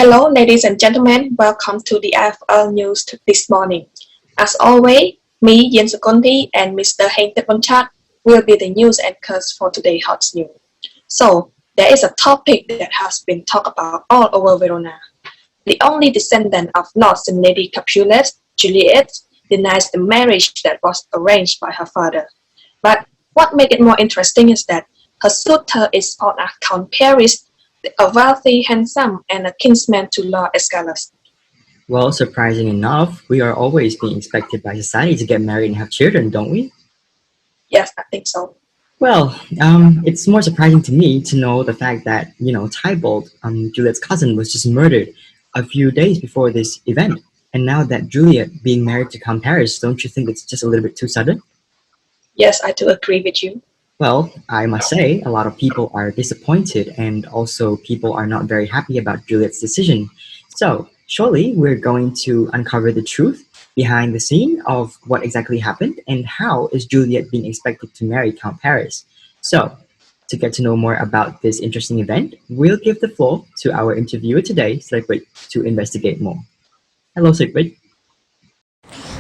Hello, ladies and gentlemen. Welcome to the IFL news this morning. As always, me, Yen Sukonti, and Mr. Heng Teponchat will be the news anchors for today's hot news. So, there is a topic that has been talked about all over Verona. The only descendant of Lord and Lady Capulet, Juliet, denies the marriage that was arranged by her father. But what makes it more interesting is that her suitor is on Count Paris, a wealthy, handsome, and a kinsman to Lord Escalus. Well, surprising enough, we are always being expected by society to get married and have children, don't we? Yes, I think so. Well, it's more surprising to me to know the fact that, Tybalt, Juliet's cousin, was just murdered a few days before this event. And now that Juliet being married to Count Paris, don't you think it's just a little bit too sudden? Yes, I do agree with you. Well, I must say, a lot of people are disappointed, and also people are not very happy about Juliet's decision. So, surely we're going to uncover the truth behind the scene of what exactly happened and how is Juliet being expected to marry Count Paris. So, to get to know more about this interesting event, we'll give the floor to our interviewer today, Sigrid, to investigate more. Hello, Sigrid.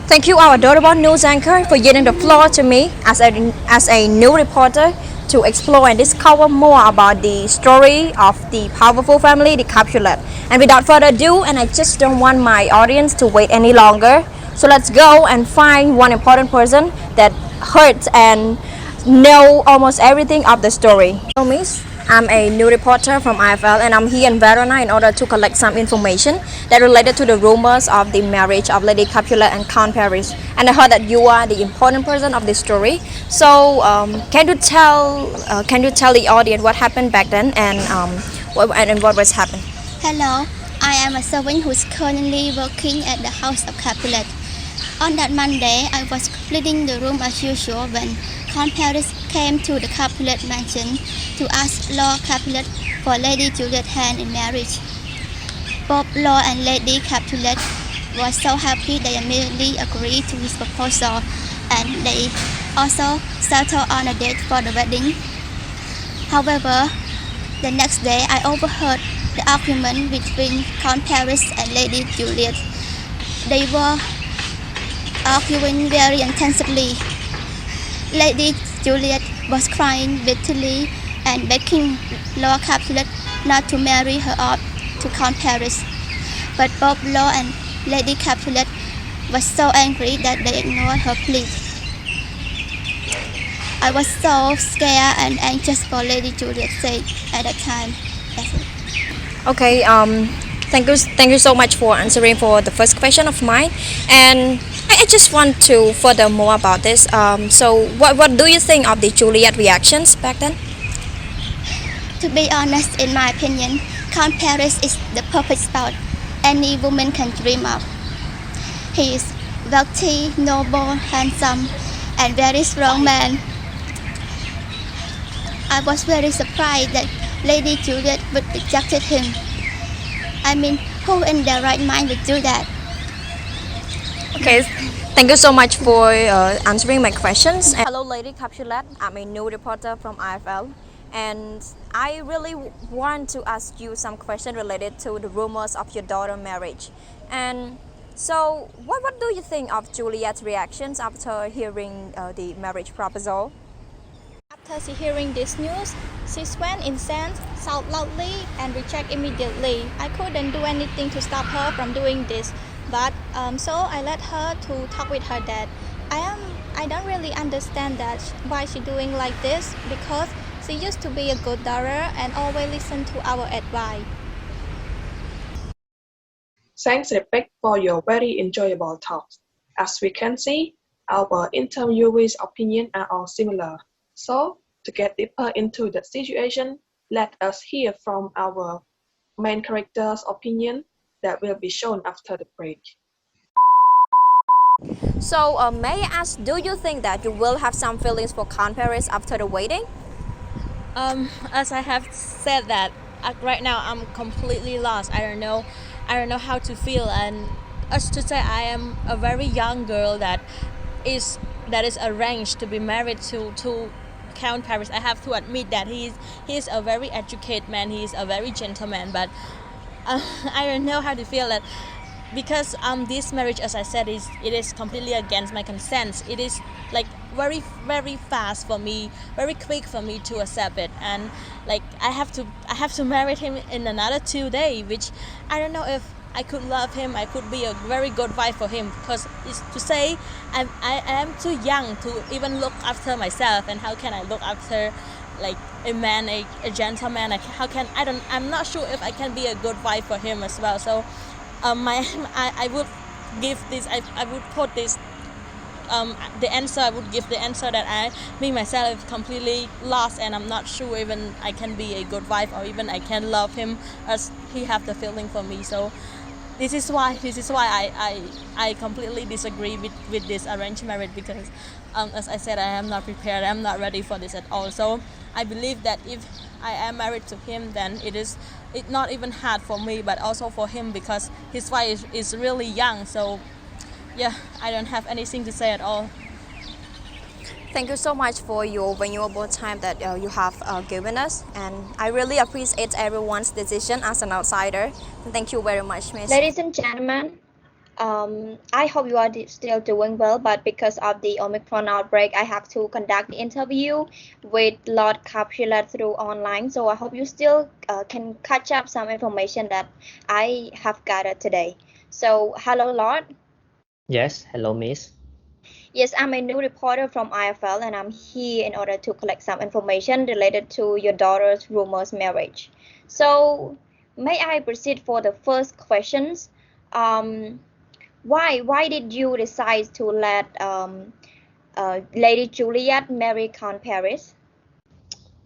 Thank you, our adorable news anchor, for giving the floor to me as a new reporter to explore and discover more about the story of the powerful family, the Capulet. And without further ado, and I just don't want my audience to wait any longer, so let's go and find one important person that heard and know almost everything of the story. Hello, Miss. I'm a new reporter from IFL and I'm here in Verona in order to collect some information that related to the rumors of the marriage of Lady Capulet and Count Paris. And I heard that you are the important person of this story. So can you tell the audience what happened back then and what was happened? Hello, I am a servant who is currently working at the house of Capulet. On that Monday, I was cleaning the room as usual when Count Paris came to the Capulet mansion to ask Lord Capulet for Lady Juliet's hand in marriage. Both Lord and Lady Capulet were so happy they immediately agreed to his proposal, and they also settled on a date for the wedding. However, the next day I overheard the argument between Count Paris and Lady Juliet. They were arguing very intensively. Lady Juliet was crying bitterly and begging Lord Capulet not to marry her off to Count Paris. But both Lord and Lady Capulet were so angry that they ignored her plea. I was so scared and anxious for Lady Juliet's sake at that time. Okay, thank you so much for answering for the first question of mine. And I just want to further more about this. So what do you think of the Juliet reactions back then? To be honest, in my opinion, Count Paris is the perfect spouse any woman can dream of. He is wealthy, noble, handsome, and very strong man. I was very surprised that Lady Juliet would reject him. I mean, who in their right mind would do that? Okay, thank you so much for answering my questions. And hello, Lady Capulet. I'm a new reporter from IFL, and I really want to ask you some questions related to the rumors of your daughter's marriage. And so, what do you think of Juliet's reactions after hearing the marriage proposal? After hearing this news, she went insane, shouted loudly, and rejected immediately. I couldn't do anything to stop her from doing this, but so I let her to talk with her dad. I don't really understand that why she doing like this, because she used to be a good daughter and always listen to our advice. Thanks, Rebecca, for your very enjoyable talks. As we can see, our interviewees' opinions are all similar. So, to get deeper into the situation, let us hear from our main character's opinion that will be shown after the break. So, may I ask, do you think that you will have some feelings for Count Paris after the wedding? As I have said that right now I'm completely lost. I don't know how to feel, and as to say I am a very young girl that is arranged to be married to Count Paris. I have to admit that he is a very educated man. He is a very gentleman, but I don't know how to feel it because this marriage, as I said, it is completely against my consent. It is like very fast for me, very quick for me to accept it, and like I have to marry him in another 2 days, which I don't know if I could love him. I could be a very good wife for him because it's to say I am too young to even look after myself, and how can I look after like a man, a gentleman? Like how can I'm not sure if I can be a good wife for him as well. So my I would give this I would put this the answer I would give the answer that me myself completely lost, and I'm not sure even I can be a good wife or even I can love him as he have the feeling for me. So this is why I completely disagree with this arranged marriage, because as I said, I am not prepared, I'm not ready for this at all. So I believe that if I am married to him, then it's not even hard for me but also for him, because his wife is really young. So yeah, I don't have anything to say at all. Thank you so much for your valuable time that you have given us, and I really appreciate everyone's decision as an outsider. Thank you very much, Miss. Ladies and gentlemen, I hope you are still doing well, but because of the Omicron outbreak, I have to conduct the interview with Lord Capulet through online. So I hope you still can catch up some information that I have gathered today. So, hello, Lord. Yes, hello, miss. Yes, I'm a new reporter from IFL, and I'm here in order to collect some information related to your daughter's rumors marriage. So, may I proceed for the first questions? Um, why did you decide to let Lady Juliet marry Count Paris?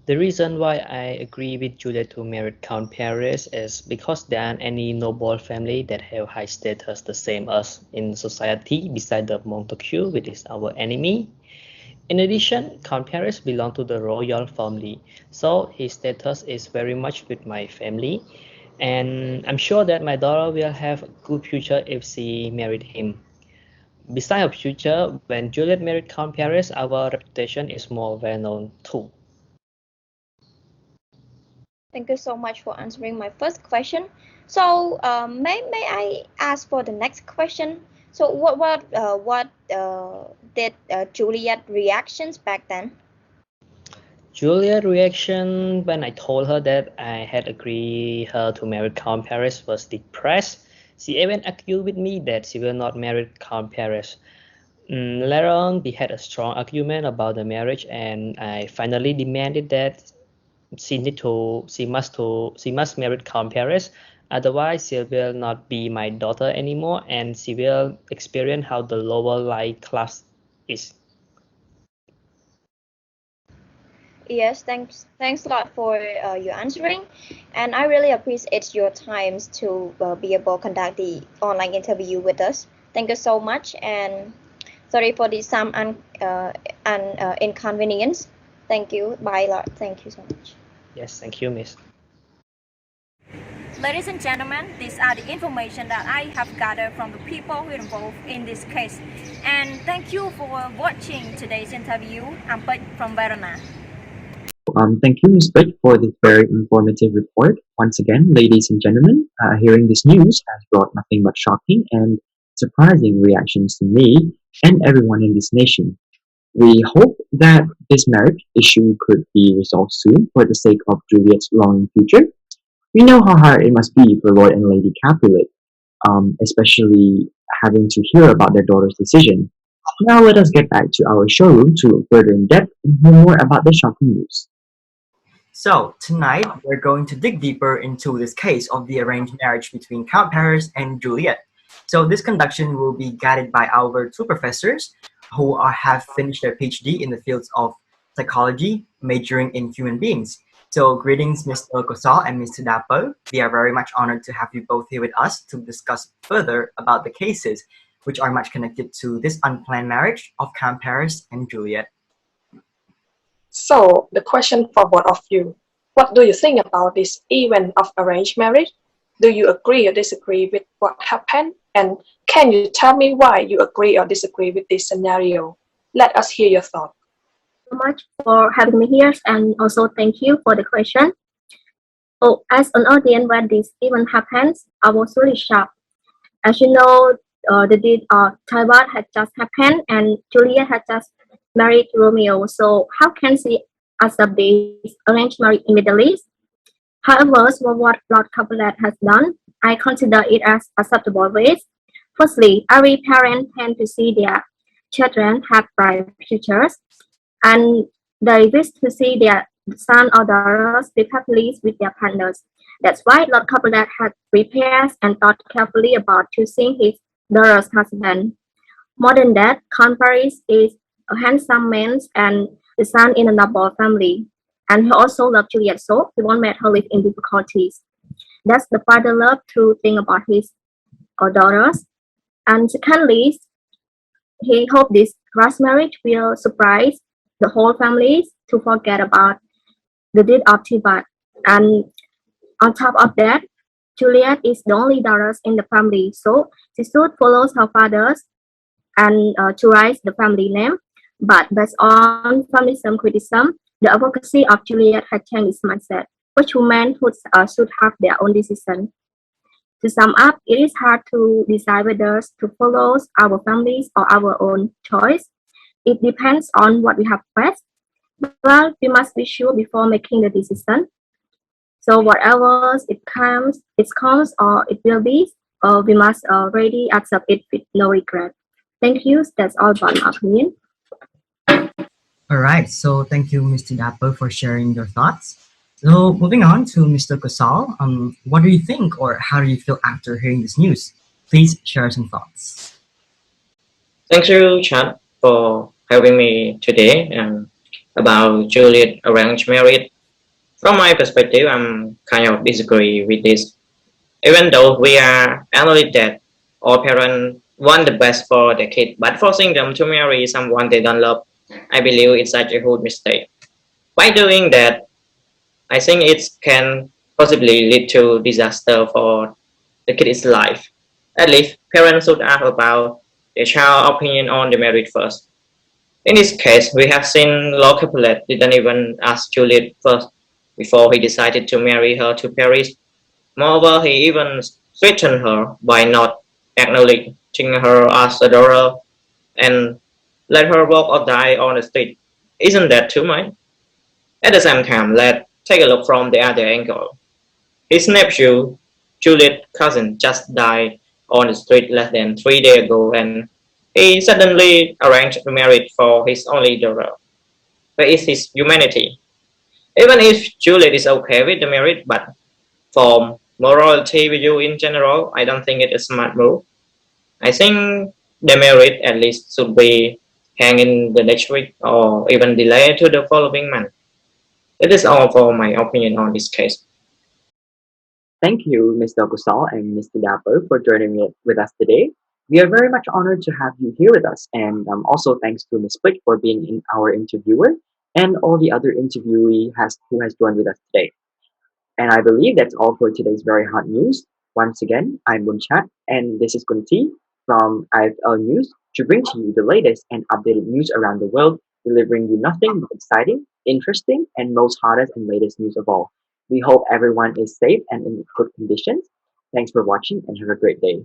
The reason why I agree with Juliet to marry Count Paris is because there aren't any noble family that have high status the same as in society beside the Montague, which is our enemy. In addition, Count Paris belongs to the royal family, so his status is very much with my family, and I'm sure that my daughter will have a good future if she married him. Besides of future, when Juliet married Count Paris, our reputation is more well known too. Thank you so much for answering my first question. So, may I ask for the next question? So, what did Juliet reactions back then? Julia's reaction when I told her that I had agreed her to marry Count Paris was depressed. She even argued with me that she will not marry Count Paris. Later on, we had a strong argument about the marriage, and I finally demanded that she must marry Count Paris. Otherwise, she will not be my daughter anymore, and she will experience how the lower life class is. Yes, thanks a lot for your answering, and I really appreciate your times to be able to conduct the online interview with us. Thank you so much, and sorry for the some inconvenience. Thank you. Bye, Lord. Thank you so much. Yes, thank you, miss. Ladies and gentlemen, these are the information that I have gathered from the people who are involved in this case. And thank you for watching today's interview. I'm Pet from Verona. Thank you, Ms. Britt, for this very informative report. Once again, ladies and gentlemen, hearing this news has brought nothing but shocking and surprising reactions to me and everyone in this nation. We hope that this marriage issue could be resolved soon for the sake of Juliet's long future. We know how hard it must be for Lord and Lady Capulet, especially having to hear about their daughter's decision. Now let us get back to our showroom to look further in depth and hear more about the shocking news. So, tonight we're going to dig deeper into this case of the arranged marriage between Count Paris and Juliet. So, this conduction will be guided by our two professors who have finished their PhD in the fields of psychology, majoring in human beings. So, greetings, Mr. Kosal and Mr. Dapo. We are very much honored to have you both here with us to discuss further about the cases which are much connected to this unplanned marriage of Count Paris and Juliet. So, the question for both of you, what do you think about this event of arranged marriage? Do you agree or disagree with what happened? And can you tell me why you agree or disagree with this scenario? Let us hear your thoughts. So much for having me here, and also thank you for the question. Oh, as an audience when this event happens, I was really shocked. As you know, the deed of Taiwan had just happened and Juliet had just married Romeo. So how can she accept this arranged marriage in Middle East? However, for what Lord Capulet has done, I consider it as acceptable ways. Firstly, every parent tends to see their children have bright futures, and they wish to see their son or daughters live happily with their partners. That's why Lord Capulet had prepared and thought carefully about choosing his daughter's husband. More than that, Count Paris is a handsome man and the son in a noble family. And he also loved Juliet, so he won't let her live in difficulties. That's the father love to think about his daughters. And secondly, he hoped this rash marriage will surprise the whole family to forget about the deed of Tibet. And on top of that, Juliet is the only daughter in the family, so she should follow her father's and to rise the family name. But based on feminism criticism, the advocacy of Juliet had changed its mindset, which women should have their own decision. To sum up, it is hard to decide whether to follow our families or our own choice. It depends on what we have first. Well, we must be sure before making the decision. So whatever it comes or it will be, we must already accept it with no regret. Thank you. That's all about my opinion. All right, so thank you, Mr. Dapper, for sharing your thoughts. So moving on to Mr. Kosal, what do you think or how do you feel after hearing this news? Please share some thoughts. Thank you, Chad, for having me today about Juliet arranged marriage. From my perspective, I'm kind of disagree with this. Even though we are acknowledge that all parents want the best for their kid, but forcing them to marry someone they don't love, I believe it's such a huge mistake. By doing that, I think it can possibly lead to disaster for the kid's life. At least parents should ask about their child's opinion on the marriage first. In this case, we have seen Lord Capulet didn't even ask Juliet first before he decided to marry her to Paris. Moreover, he even threatened her by not acknowledging her as a daughter and let her walk or die on the street. Isn't that too much? At the same time, let's take a look from the other angle. His nephew, Juliet's cousin, just died on the street less than 3 days ago, and he suddenly arranged a marriage for his only daughter. Where is his humanity? Even if Juliet is okay with the marriage, but from morality view in general, I don't think it's a smart move. I think the marriage at least should be hanging the next week or even delayed to the following month. That is all for my opinion on this case. Thank you, Mr. Kosal and Mr. Dapper, for joining me with us today. We are very much honored to have you here with us, and also thanks to Ms. Plick for being our interviewer and all the other who has joined with us today. And I believe that's all for today's very hot news. Once again, I'm Munchat, and this is Kunti from IFL News to bring to you the latest and updated news around the world, delivering you nothing but exciting, interesting, and most hottest and latest news of all. We hope everyone is safe and in good conditions. Thanks for watching and have a great day.